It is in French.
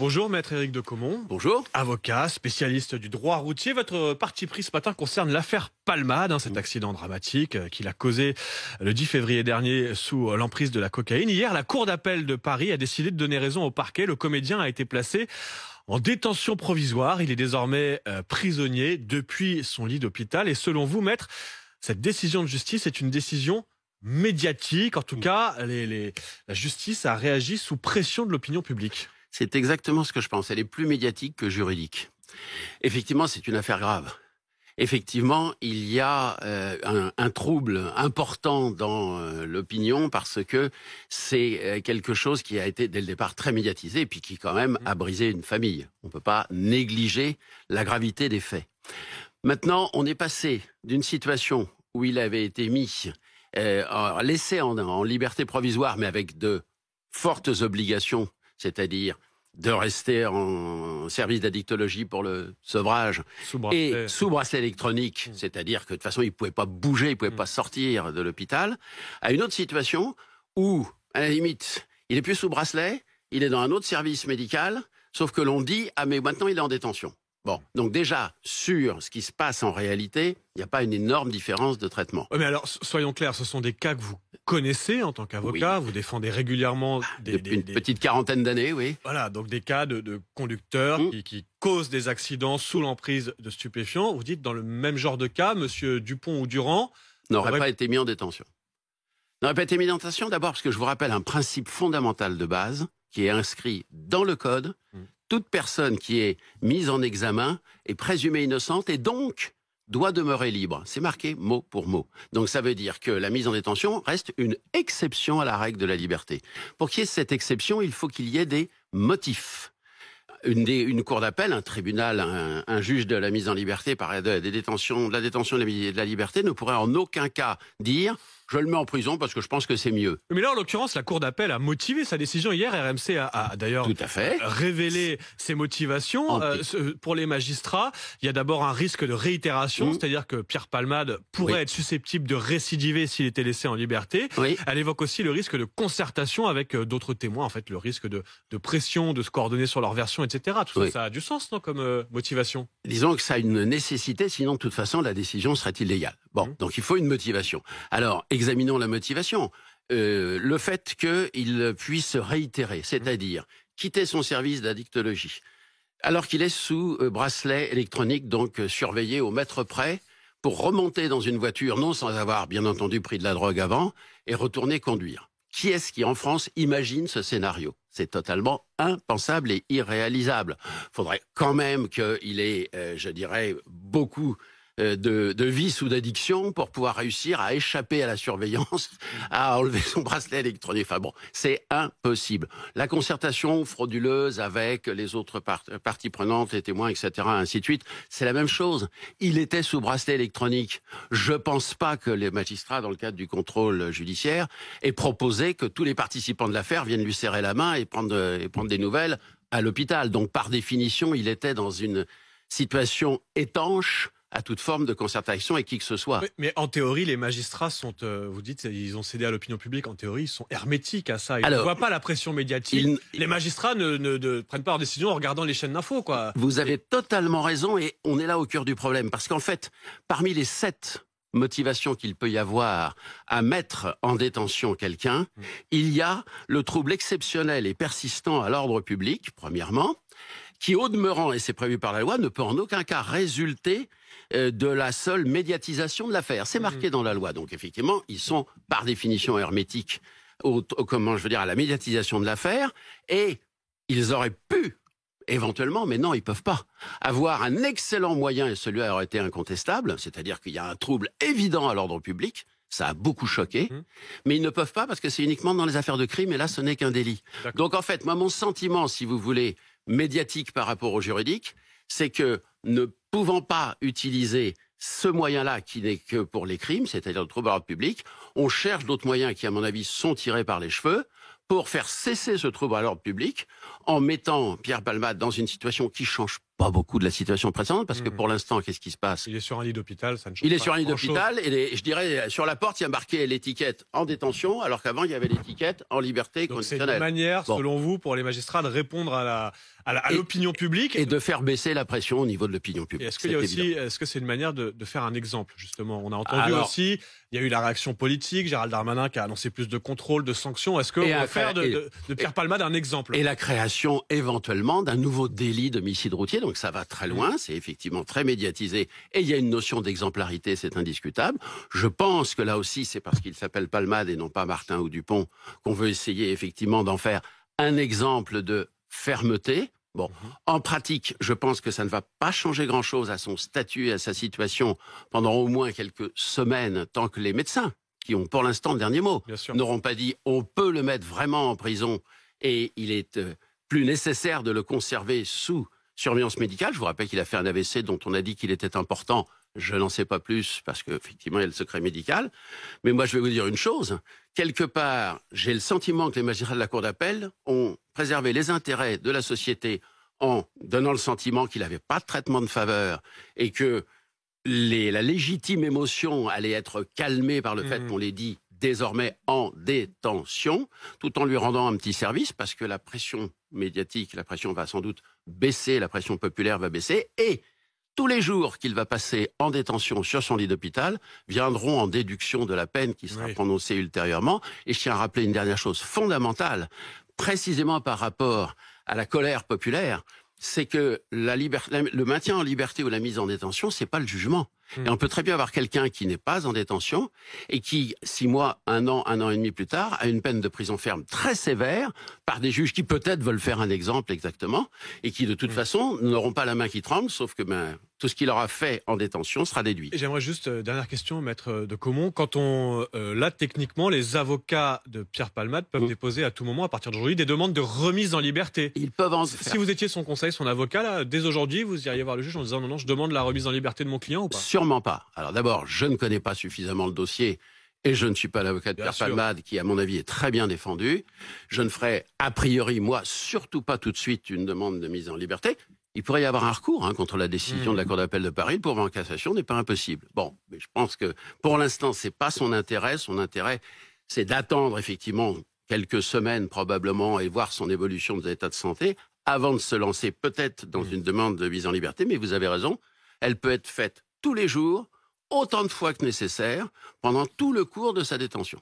Bonjour Maître Éric de Caumont. Bonjour. Avocat, spécialiste du droit routier. Votre parti pris ce matin concerne l'affaire Palmade, cet accident dramatique qu'il a causé le 10 février dernier sous l'emprise de la cocaïne. Hier, la Cour d'appel de Paris a décidé de donner raison au parquet. Le comédien a été placé en détention provisoire. Il est désormais prisonnier depuis son lit d'hôpital. Et selon vous, Maître, cette décision de justice est une décision médiatique. En tout cas, la justice a réagi sous pression de l'opinion publique. C'est exactement ce que je pense. Elle est plus médiatique que juridique. Effectivement, c'est une affaire grave. Effectivement, il y a un trouble important dans l'opinion parce que c'est quelque chose qui a été dès le départ très médiatisé et puis qui quand même a brisé une famille. On ne peut pas négliger la gravité des faits. Maintenant, on est passé d'une situation où il avait été mis, laissé en liberté provisoire, mais avec de fortes obligations, c'est-à-dire de rester en service d'addictologie pour le sevrage et sous bracelet électronique, c'est-à-dire que de toute façon il ne pouvait pas bouger, il ne pouvait pas sortir de l'hôpital, à une autre situation où, à la limite, il n'est plus sous bracelet, il est dans un autre service médical, sauf que l'on dit « Ah mais maintenant il est en détention ». Bon, donc déjà, sur ce qui se passe en réalité, il n'y a pas une énorme différence de traitement. Mais alors, soyons clairs, ce sont des cas que vous connaissez en tant qu'avocat, oui. Vous défendez régulièrement une petite quarantaine d'années, oui. Voilà, donc des cas de conducteurs qui causent des accidents sous l'emprise de stupéfiants. Vous dites, dans le même genre de cas, monsieur Dupont ou Durand n'aurait pas été mis en détention. N'aurait pas été mis en détention, d'abord parce que je vous rappelle un principe fondamental de base qui est inscrit dans le code. Toute personne qui est mise en examen est présumée innocente et donc doit demeurer libre. C'est marqué mot pour mot. Donc ça veut dire que la mise en détention reste une exception à la règle de la liberté. Pour qu'il y ait cette exception, il faut qu'il y ait des motifs. Une cour d'appel, un tribunal, un juge de la mise en liberté, de la détention de la liberté ne pourrait en aucun cas dire « je le mets en prison parce que je pense que c'est mieux ». Mais là, en l'occurrence, la cour d'appel a motivé sa décision hier. RMC a d'ailleurs révélé ses motivations. Pour les magistrats, il y a d'abord un risque de réitération, c'est-à-dire que Pierre Palmade pourrait être susceptible de récidiver s'il était laissé en liberté. Elle évoque aussi le risque de concertation avec d'autres témoins, en fait, le risque de pression, de se coordonner sur leur version, etc. Tout ça, ça a du sens, non, comme motivation? Disons que ça a une nécessité, sinon de toute façon la décision serait illégale. Bon, donc il faut une motivation. Alors, examinons la motivation. Le fait qu'il puisse réitérer, c'est-à-dire quitter son service d'addictologie, alors qu'il est sous bracelet électronique, donc surveillé au mètre près, pour remonter dans une voiture, non sans avoir bien entendu pris de la drogue avant, et retourner conduire. Qui est-ce qui, en France, imagine ce scénario? C'est totalement impensable et irréalisable. Il faudrait quand même qu'il ait, je dirais, beaucoup de vices ou d'addiction pour pouvoir réussir à échapper à la surveillance, à enlever son bracelet électronique. Enfin bon, c'est impossible. La concertation frauduleuse avec les autres parties prenantes, les témoins, etc., ainsi de suite, c'est la même chose. Il était sous bracelet électronique. Je pense pas que les magistrats, dans le cadre du contrôle judiciaire, aient proposé que tous les participants de l'affaire viennent lui serrer la main et prendre des nouvelles à l'hôpital. Donc, par définition, il était dans une situation étanche à toute forme de concertation avec qui que ce soit. Mais en théorie, les magistrats sont, vous dites, ils ont cédé à l'opinion publique, en théorie, ils sont hermétiques à ça. Ils ne voient pas la pression médiatique. Les magistrats ne prennent pas leurs décisions en regardant les chaînes d'infos, quoi. Vous avez totalement raison et on est là au cœur du problème. Parce qu'en fait, parmi les 7 motivations qu'il peut y avoir à mettre en détention quelqu'un, il y a le trouble exceptionnel et persistant à l'ordre public, premièrement, qui, au demeurant, et c'est prévu par la loi, ne peut en aucun cas résulter de la seule médiatisation de l'affaire. C'est marqué dans la loi. Donc, effectivement, ils sont, par définition, hermétiques à la médiatisation de l'affaire. Et ils auraient pu, éventuellement, mais non, ils peuvent pas, avoir un excellent moyen, et celui-là aurait été incontestable, c'est-à-dire qu'il y a un trouble évident à l'ordre public. Ça a beaucoup choqué, mais ils ne peuvent pas parce que c'est uniquement dans les affaires de crime, et là, ce n'est qu'un délit. Donc, en fait, moi, mon sentiment, si vous voulez, médiatique par rapport au juridique, c'est que ne pouvant pas utiliser ce moyen-là qui n'est que pour les crimes, c'est-à-dire le trouble à l'ordre public, on cherche d'autres moyens qui, à mon avis, sont tirés par les cheveux pour faire cesser ce trouble à l'ordre public en mettant Pierre Palmade dans une situation qui change pas beaucoup de la situation précédente, parce que pour l'instant, qu'est-ce qui se passe? Il est sur un lit d'hôpital, ça ne change pas. Il est sur un lit grand-chose. d'hôpital, et je dirais, sur la porte, il y a marqué l'étiquette en détention, alors qu'avant, il y avait l'étiquette en liberté Donc c'est conditionnelle. une manière, Bon. selon vous, pour les magistrats de répondre à l'opinion publique. Et de faire baisser la pression au niveau de l'opinion Et publique. est-ce qu'il y a aussi, est-ce que c'est une manière de faire un exemple, justement? On a entendu Alors, aussi, il y a eu la réaction politique, Gérald Darmanin qui a annoncé plus de contrôle, de sanctions. Est-ce qu'on va faire de Pierre Palmade un exemple? Et la création, éventuellement, d'un nouveau délit d'homicide routier, donc ça va très loin, c'est effectivement très médiatisé, et il y a une notion d'exemplarité, c'est indiscutable. Je pense que là aussi, c'est parce qu'il s'appelle Palmade et non pas Martin ou Dupont, qu'on veut essayer effectivement d'en faire un exemple de fermeté. Bon, en pratique, je pense que ça ne va pas changer grand-chose à son statut et à sa situation pendant au moins quelques semaines, tant que les médecins, qui ont pour l'instant le dernier mot, n'auront pas dit on peut le mettre vraiment en prison et il est plus nécessaire de le conserver sous surveillance médicale. Je vous rappelle qu'il a fait un AVC dont on a dit qu'il était important. Je n'en sais pas plus parce qu'effectivement, il y a le secret médical. Mais moi, je vais vous dire une chose. Quelque part, j'ai le sentiment que les magistrats de la Cour d'appel ont préservé les intérêts de la société en donnant le sentiment qu'il n'avait pas de traitement de faveur et que la légitime émotion allait être calmée par le fait qu'on les dit désormais en détention, tout en lui rendant un petit service, parce que la pression médiatique, la pression va sans doute baisser, la pression populaire va baisser, et tous les jours qu'il va passer en détention sur son lit d'hôpital viendront en déduction de la peine qui sera prononcée ultérieurement. Et je tiens à rappeler une dernière chose fondamentale, précisément par rapport à la colère populaire, c'est que le maintien en liberté ou la mise en détention, c'est pas le jugement. Et on peut très bien avoir quelqu'un qui n'est pas en détention et qui, 6 mois, 1 an et demi plus tard, a une peine de prison ferme très sévère par des juges qui peut-être veulent faire un exemple exactement et qui de toute façon n'auront pas la main qui tremble, sauf que tout ce qu'il aura fait en détention sera déduit. Et j'aimerais juste, dernière question, maître de Caumont, quand là, techniquement, les avocats de Pierre Palmade peuvent déposer à tout moment, à partir d'aujourd'hui, des demandes de remise en liberté. Ils peuvent Si vous étiez son conseil, son avocat, là, dès aujourd'hui, vous iriez voir le juge en disant non, je demande la remise en liberté de mon client ou pas? Sûrement pas. Alors d'abord, je ne connais pas suffisamment le dossier et je ne suis pas l'avocat de Pierre Palmade qui, à mon avis, est très bien défendu. Je ne ferai a priori, moi, surtout pas tout de suite une demande de mise en liberté. Il pourrait y avoir un recours contre la décision de la Cour d'appel de Paris. Le pourvoi en cassation n'est pas impossible. Bon, mais je pense que pour l'instant, c'est pas son intérêt. Son intérêt, c'est d'attendre effectivement quelques semaines probablement et voir son évolution de l'état de santé avant de se lancer peut-être dans une demande de mise en liberté. Mais vous avez raison, elle peut être faite tous les jours, autant de fois que nécessaire, pendant tout le cours de sa détention.